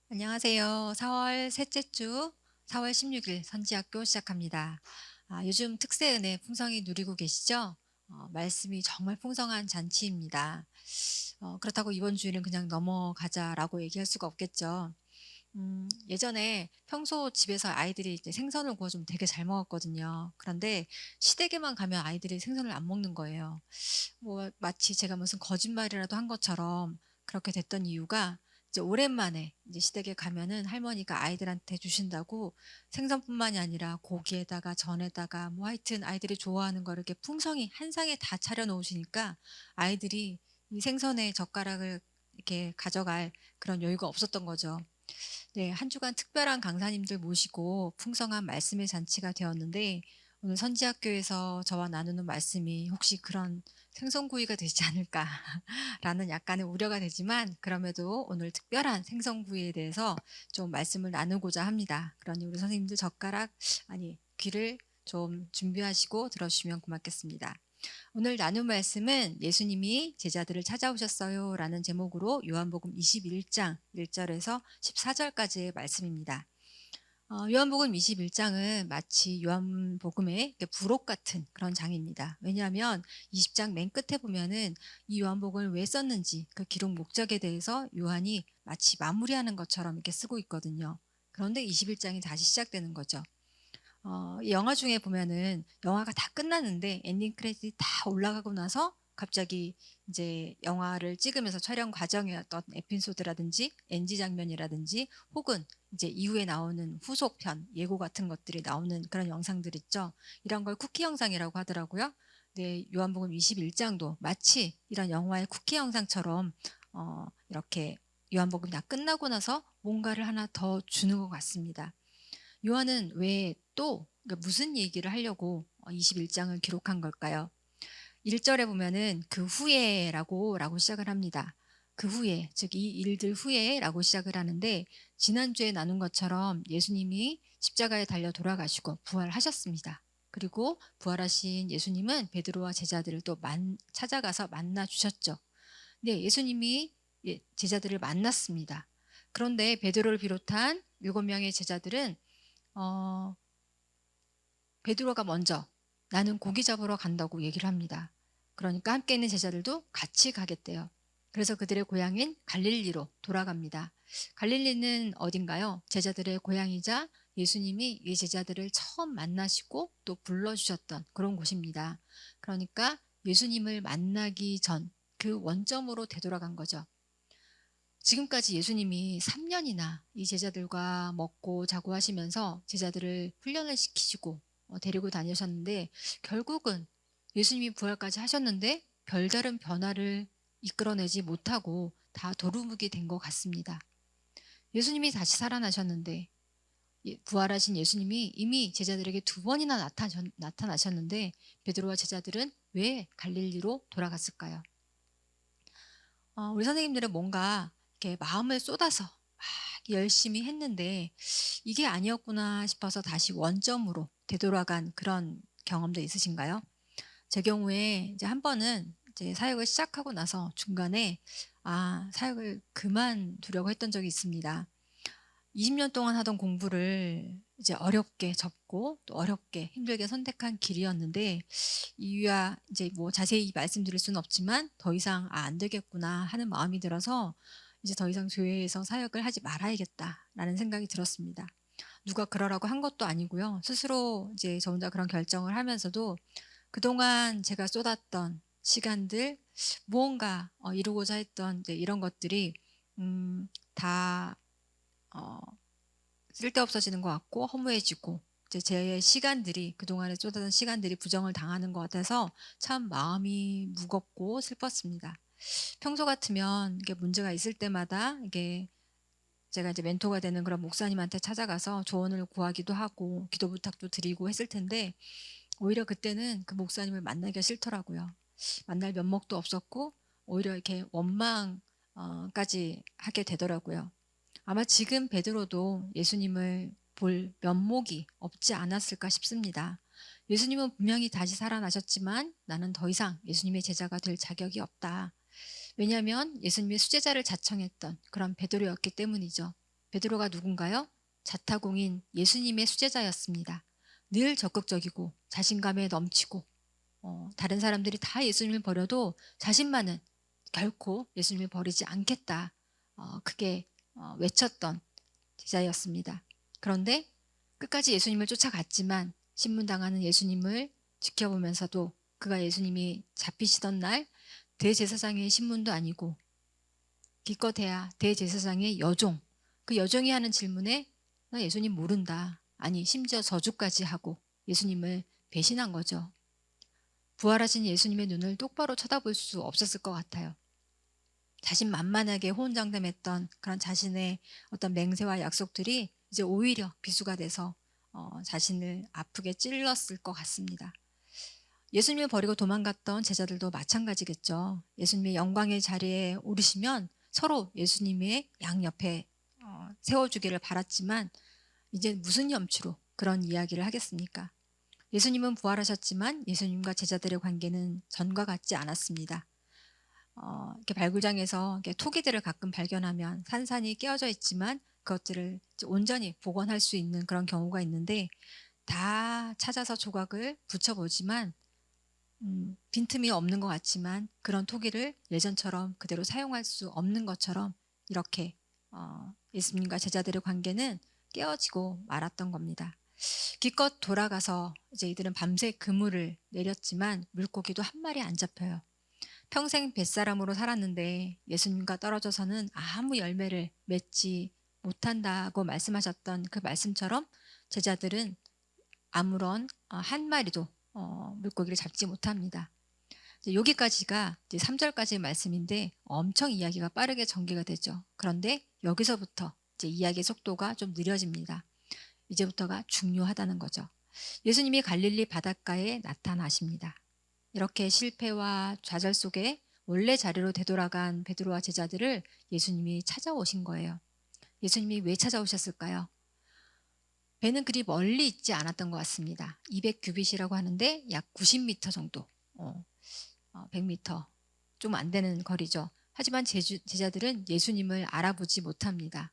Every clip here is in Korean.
안녕하세요. 4월 셋째 주 4월 16일 선지학교 시작합니다. 요즘 특세은혜 풍성히 누리고 계시죠? 말씀이 정말 풍성한 잔치입니다. 그렇다고 이번 주일은 그냥 넘어가자라고 얘기할 수가 없겠죠. 예전에 평소 집에서 아이들이 이제 생선을 구워주면 되게 잘 먹었거든요. 그런데 시댁에만 가면 아이들이 생선을 안 먹는 거예요. 뭐 마치 제가 무슨 거짓말이라도 한 것처럼 그렇게 됐던 이유가 이제 오랜만에 이제 시댁에 가면은 할머니가 아이들한테 주신다고 생선뿐만이 아니라 고기에다가 전에다가 뭐 하여튼 아이들이 좋아하는 거를 이렇게 풍성히 한 상에 다 차려 놓으시니까 아이들이 이 생선에 젓가락을 이렇게 가져갈 그런 여유가 없었던 거죠. 네. 한 주간 특별한 강사님들 모시고 풍성한 말씀의 잔치가 되었는데 오늘 선지학교에서 저와 나누는 말씀이 혹시 그런 생선구이가 되지 않을까라는 약간의 우려가 되지만 그럼에도 오늘 특별한 생선구이에 대해서 좀 말씀을 나누고자 합니다. 그러니 우리 선생님들 젓가락 아니 귀를 좀 준비하시고 들어주시면 고맙겠습니다. 오늘 나눌 말씀은 예수님이 제자들을 찾아오셨어요라는 제목으로 요한복음 21장 1절에서 14절까지의 말씀입니다. 요한복음 21장은 마치 요한복음의 부록 같은 그런 장입니다. 왜냐하면 20장 맨 끝에 보면은 이 요한복음을 왜 썼는지 그 기록 목적에 대해서 요한이 마치 마무리하는 것처럼 이렇게 쓰고 있거든요. 그런데 21장이 다시 시작되는 거죠. 이 영화 중에 보면은 영화가 다 끝났는데 엔딩 크레딧이 다 올라가고 나서 갑자기 이제 영화를 찍으면서 촬영 과정의 어떤 에피소드라든지 NG 장면이라든지 혹은 이제 이후에 나오는 후속편, 예고 같은 것들이 나오는 그런 영상들 있죠. 이런 걸 쿠키 영상이라고 하더라고요. 네, 요한복음 21장도 마치 이런 영화의 쿠키 영상처럼 이렇게 요한복음이 다 끝나고 나서 뭔가를 하나 더 주는 것 같습니다. 요한은 왜 또 무슨 얘기를 하려고 21장을 기록한 걸까요? 1절에 보면은 그 후에라고 시작을 합니다. 그 후에, 즉 이 일들 후에라고 시작을 하는데 지난주에 나눈 것처럼 예수님이 십자가에 달려 돌아가시고 부활하셨습니다. 그리고 부활하신 예수님은 베드로와 제자들을 또 찾아가서 만나 주셨죠. 네, 예수님이 제자들을 만났습니다. 그런데 베드로를 비롯한 7명의 제자들은 어 베드로가 먼저 "나는 고기 잡으러 간다."고 얘기를 합니다. 그러니까 함께 있는 제자들도 같이 가겠대요. 그래서 그들의 고향인 갈릴리로 돌아갑니다. 갈릴리는 어딘가요? 제자들의 고향이자 예수님이 이 제자들을 처음 만나시고 또 불러주셨던 그런 곳입니다. 그러니까 예수님을 만나기 전 그 원점으로 되돌아간 거죠. 지금까지 예수님이 3년이나 이 제자들과 먹고 자고 하시면서 제자들을 훈련을 시키시고 데리고 다니셨는데 결국은 예수님이 부활까지 하셨는데 별다른 변화를 이끌어내지 못하고 다 도루묵이 된 것 같습니다. 예수님이 다시 살아나셨는데 부활하신 예수님이 이미 제자들에게 2번이나 나타나셨는데 베드로와 제자들은 왜 갈릴리로 돌아갔을까요? 우리 선생님들은 뭔가 이렇게 마음을 쏟아서 막 열심히 했는데 '이게 아니었구나.' 싶어서 다시 원점으로 되돌아간 그런 경험도 있으신가요? 제 경우에 이제 한 번은 이제 사역을 시작하고 나서 중간에 사역을 그만두려고 했던 적이 있습니다. 20년 동안 하던 공부를 이제 어렵게 접고 또 어렵게 힘들게 선택한 길이었는데 이유야 이제 뭐 자세히 말씀드릴 수는 없지만 더 이상 '아 안 되겠구나.' 하는 마음이 들어서 이제 '더 이상 교회에서 사역을 하지 말아야겠다.'라는 생각이 들었습니다. 누가 그러라고 한 것도 아니고요. 스스로 이제 저 혼자 그런 결정을 하면서도 그동안 제가 쏟았던 시간들 무언가 이루고자 했던 이제 이런 것들이 다 어 쓸데없어지는 것 같고 허무해지고 이제 제 시간들이 그동안에 쏟아진 시간들이 부정을 당하는 것 같아서 참 마음이 무겁고 슬펐습니다. 평소 같으면 이게 문제가 있을 때마다 이게 제가 이제 멘토가 되는 그런 목사님한테 찾아가서 조언을 구하기도 하고 기도 부탁도 드리고 했을 텐데 오히려 그때는 그 목사님을 만나기가 싫더라고요. 만날 면목도 없었고 오히려 이렇게 원망 까지 하게 되더라고요. 아마 지금 베드로도 예수님을 볼 면목이 없지 않았을까 싶습니다. 예수님은 분명히 다시 살아나셨지만 나는 더 이상 예수님의 제자가 될 자격이 없다. 왜냐하면 예수님의 수제자를 자청했던 그런 베드로였기 때문이죠. 베드로가 누군가요? 자타공인 예수님의 수제자였습니다. 늘 적극적이고 자신감에 넘치고 다른 사람들이 다 예수님을 버려도 자신만은 결코 예수님을 버리지 않겠다. 크게 외쳤던 제자였습니다. 그런데 끝까지 예수님을 쫓아갔지만 신문당하는 예수님을 지켜보면서도 그가 예수님이 잡히시던 날 대제사장의 신문도 아니고 기껏해야 대제사장의 여종, 그 여종이 하는 질문에 나 예수님 모른다. 아니 심지어 저주까지 하고 예수님을 배신한 거죠. 부활하신 예수님의 눈을 똑바로 쳐다볼 수 없었을 것 같아요. 자신만만하게 호언장담했던 그런 자신의 어떤 맹세와 약속들이 이제 오히려 비수가 돼서 자신을 아프게 찔렀을 것 같습니다. 예수님을 버리고 도망갔던 제자들도 마찬가지겠죠. 예수님의 영광의 자리에 오르시면 서로 예수님의 양옆에 세워주기를 바랐지만 이제 무슨 염치로 그런 이야기를 하겠습니까? 예수님은 부활하셨지만 예수님과 제자들의 관계는 전과 같지 않았습니다. 이렇게 발굴장에서 이렇게 토기들을 가끔 발견하면 산산이 깨어져 있지만 그것들을 온전히 복원할 수 있는 그런 경우가 있는데 다 찾아서 조각을 붙여보지만 빈틈이 없는 것 같지만 그런 토기를 예전처럼 그대로 사용할 수 없는 것처럼 이렇게 예수님과 제자들의 관계는 깨어지고 말았던 겁니다. 기껏 돌아가서 이제 이들은 밤새 그물을 내렸지만 물고기도 한 마리 안 잡혀요. 평생 뱃사람으로 살았는데 예수님과 떨어져서는 아무 열매를 맺지 못한다고 말씀하셨던 그 말씀처럼 제자들은 아무런 한 마리도 물고기를 잡지 못합니다. 이제 여기까지가 이제 3절까지의 말씀인데 엄청 이야기가 빠르게 전개가 되죠. 그런데 여기서부터 이제 이야기의 속도가 좀 느려집니다. 이제부터가 중요하다는 거죠. 예수님이 갈릴리 바닷가에 나타나십니다. 이렇게 실패와 좌절 속에 원래 자리로 되돌아간 베드로와 제자들을 예수님이 찾아오신 거예요. 예수님이 왜 찾아오셨을까요? 배는 그리 멀리 있지 않았던 것 같습니다. 200규빗이라고 하는데 약 90m 정도, 100m 좀 안 되는 거리죠. 하지만 제자들은 예수님을 알아보지 못합니다.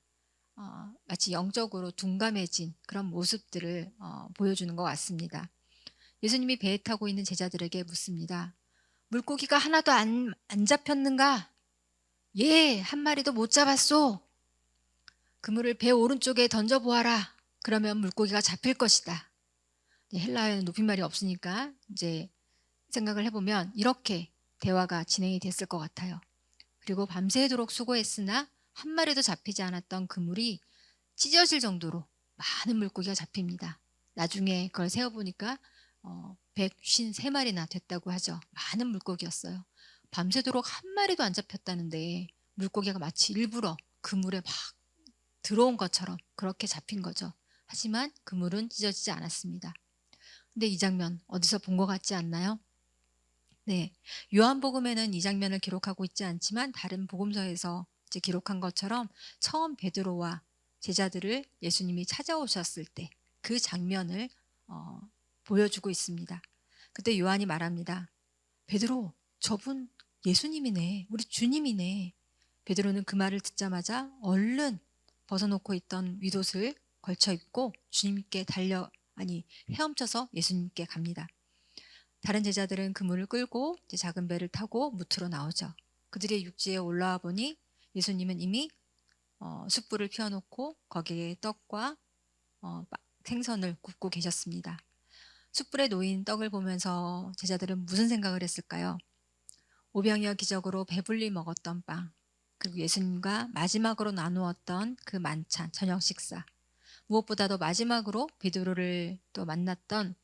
마치 영적으로 둔감해진 그런 모습들을 보여주는 것 같습니다. 예수님이 배에 타고 있는 제자들에게 묻습니다. 물고기가 하나도 안 잡혔는가? 예, 한 마리도 못 잡았소. 그물을 배 오른쪽에 던져보아라. 그러면 물고기가 잡힐 것이다. 헬라어에는 높임말이 없으니까 이제 생각을 해보면 이렇게 대화가 진행이 됐을 것 같아요. 그리고 밤새도록 수고했으나 한 마리도 잡히지 않았던 그물이 찢어질 정도로 많은 물고기가 잡힙니다. 나중에 그걸 세어보니까 153마리나 됐다고 하죠. 많은 물고기였어요. 밤새도록 한 마리도 안 잡혔다는데 물고기가 마치 일부러 그물에 막 들어온 것처럼 그렇게 잡힌 거죠. 하지만 그물은 찢어지지 않았습니다. 근데 이 장면 어디서 본 것 같지 않나요? 네, 요한복음에는 이 장면을 기록하고 있지 않지만 다른 복음서에서 이제 기록한 것처럼 처음 베드로와 제자들을 예수님이 찾아오셨을 때 그 장면을 보여주고 있습니다. 그때 요한이 말합니다. 베드로, 저분 예수님이네. 우리 주님이네. 베드로는 그 말을 듣자마자 얼른 벗어놓고 있던 윗옷을 걸쳐 입고 주님께 헤엄쳐서 예수님께 갑니다. 다른 제자들은 그물을 끌고 이제 작은 배를 타고 무트로 나오죠. 그들의 육지에 올라와 보니 예수님은 이미 숯불을 피워놓고 거기에 떡과 생선을 굽고 계셨습니다. 숯불에 놓인 떡을 보면서 제자들은 무슨 생각을 했을까요? 오병이어 기적으로 배불리 먹었던 빵, 그리고 예수님과 마지막으로 나누었던 그 만찬, 저녁 식사, 무엇보다도 마지막으로 베드로를 또 만났던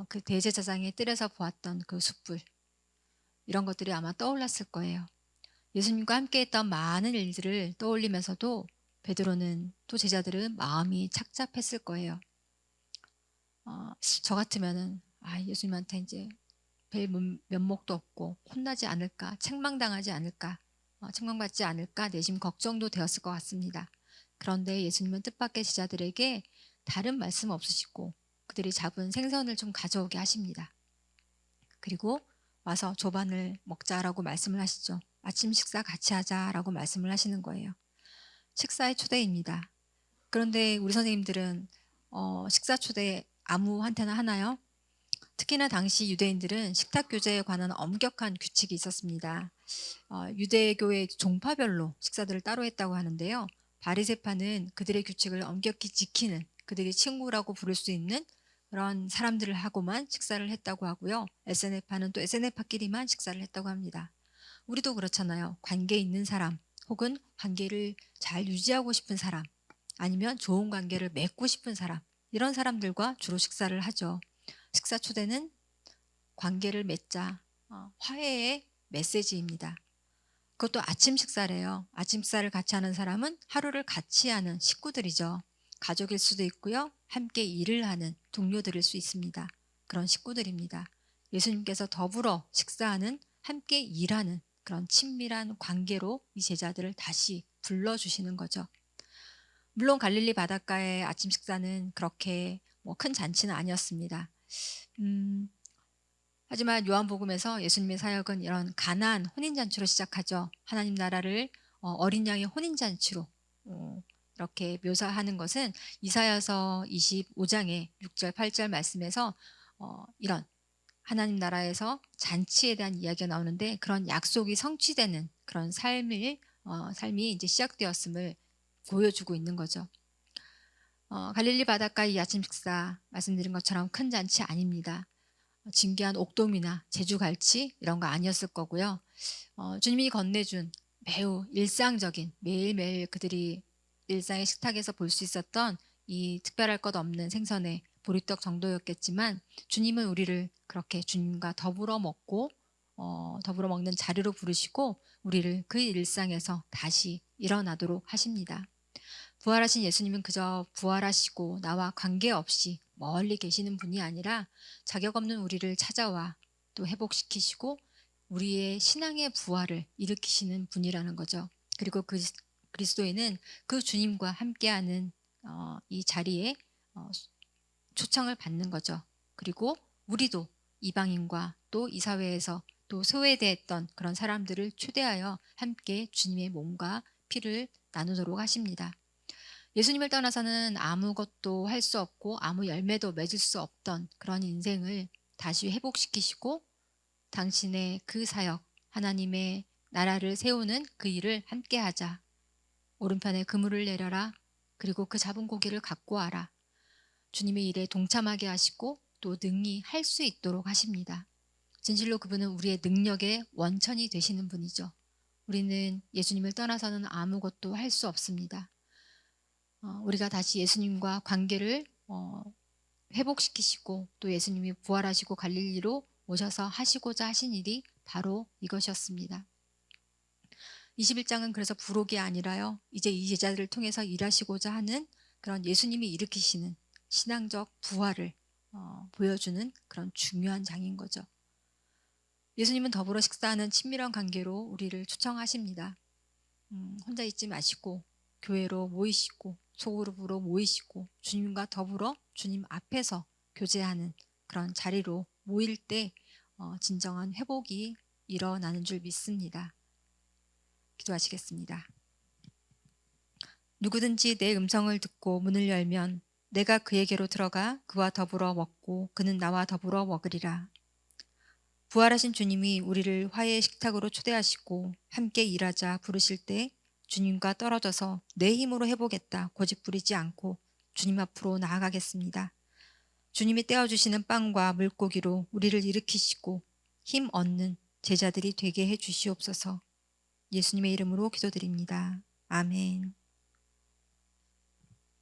그 대제사장의 뜰에서 보았던 그 숯불, 이런 것들이 아마 떠올랐을 거예요. 예수님과 함께했던 많은 일들을 떠올리면서도 베드로는 또 제자들은 마음이 착잡했을 거예요. 저 같으면은 예수님한테 이제 뵐 면목도 없고 혼나지 않을까, 책망당하지 않을까, 책망받지 않을까 내심 걱정도 되었을 것 같습니다. 그런데 예수님은 뜻밖의 제자들에게 다른 말씀 없으시고 그들이 잡은 생선을 좀 가져오게 하십니다. 그리고 와서 조반을 먹자라고 말씀을 하시죠. 아침 식사 같이 하자라고 말씀을 하시는 거예요. 식사의 초대입니다. 그런데 우리 선생님들은 식사 초대 아무한테나 하나요? 특히나 당시 유대인들은 식탁 교제에 관한 엄격한 규칙이 있었습니다. 유대교의 종파별로 식사들을 따로 했다고 하는데요. 바리새파는 그들의 규칙을 엄격히 지키는, 그들이 친구라고 부를 수 있는 그런 사람들을 하고만 식사를 했다고 하고요. 에세네파는 또 에세네파끼리만 식사를 했다고 합니다. 우리도 그렇잖아요. 관계 있는 사람, 혹은 관계를 잘 유지하고 싶은 사람, 아니면 좋은 관계를 맺고 싶은 사람, 이런 사람들과 주로 식사를 하죠. 식사 초대는 관계를 맺자, 화해의 메시지입니다. 그것도 아침 식사래요. 아침 식사를 같이 하는 사람은 하루를 같이 하는 식구들이죠. 가족일 수도 있고요. 함께 일을 하는 동료들일 수 있습니다. 그런 식구들입니다. 예수님께서 더불어 식사하는, 함께 일하는 그런 친밀한 관계로 이 제자들을 다시 불러주시는 거죠. 물론 갈릴리 바닷가의 아침 식사는 그렇게 큰 잔치는 아니었습니다. 하지만 요한복음에서 예수님의 사역은 이런 가나안 혼인잔치로 시작하죠. 하나님 나라를 어린 양의 혼인잔치로 이렇게 묘사하는 것은 이사야서 25장의 6절 8절 말씀에서 이런 하나님 나라에서 잔치에 대한 이야기가 나오는데, 그런 약속이 성취되는 그런 삶이 이제 시작되었음을 보여주고 있는 거죠. 갈릴리 바닷가의 아침 식사, 말씀드린 것처럼 큰 잔치 아닙니다. 진귀한 옥돔이나 제주갈치 이런 거 아니었을 거고요. 주님이 건네준 매우 일상적인, 매일매일 그들이 일상의 식탁에서 볼 수 있었던 이 특별할 것 없는 생선의 보리떡 정도였겠지만, 주님은 우리를 그렇게 주님과 더불어 먹고 더불어 먹는 자리로 부르시고 우리를 그 일상에서 다시 일어나도록 하십니다. 부활하신 예수님은 그저 부활하시고 나와 관계없이 멀리 계시는 분이 아니라 자격 없는 우리를 찾아와 또 회복시키시고 우리의 신앙의 부활을 일으키시는 분이라는 거죠. 그리고 그리스도인은 그 주님과 함께하는 이 자리에 초청을 받는 거죠. 그리고 우리도 이방인과 또 이 사회에서 또 소외됐던 그런 사람들을 초대하여 함께 주님의 몸과 피를 나누도록 하십니다. 예수님을 떠나서는 아무것도 할 수 없고 아무 열매도 맺을 수 없던 그런 인생을 다시 회복시키시고 당신의 그 사역, 하나님의 나라를 세우는 그 일을 함께 하자. 오른편에 그물을 내려라. 그리고 그 잡은 고기를 갖고 와라. 주님의 일에 동참하게 하시고 또 능히 할 수 있도록 하십니다. 진실로 그분은 우리의 능력의 원천이 되시는 분이죠. 우리는 예수님을 떠나서는 아무것도 할 수 없습니다. 우리가 다시 예수님과 관계를 회복시키시고 또 예수님이 부활하시고 갈릴리로 오셔서 하시고자 하신 일이 바로 이것이었습니다. 21장은 그래서 부록이 아니라요, 이제 이 제자들을 통해서 일하시고자 하는 그런 예수님이 일으키시는 신앙적 부활을 보여주는 그런 중요한 장인 거죠. 예수님은 더불어 식사하는 친밀한 관계로 우리를 초청하십니다. 혼자 있지 마시고 교회로 모이시고 소그룹으로 모이시고 주님과 더불어 주님 앞에서 교제하는 그런 자리로 모일 때 진정한 회복이 일어나는 줄 믿습니다. 기도하시겠습니다. 누구든지 내 음성을 듣고 문을 열면 내가 그에게로 들어가 그와 더불어 먹고 그는 나와 더불어 먹으리라. 부활하신 주님이 우리를 화해의 식탁으로 초대하시고 함께 일하자 부르실 때 주님과 떨어져서 내 힘으로 해보겠다 고집 부리지 않고 주님 앞으로 나아가겠습니다. 주님이 떼어주시는 빵과 물고기로 우리를 일으키시고 힘 얻는 제자들이 되게 해주시옵소서. 예수님의 이름으로 기도드립니다. 아멘.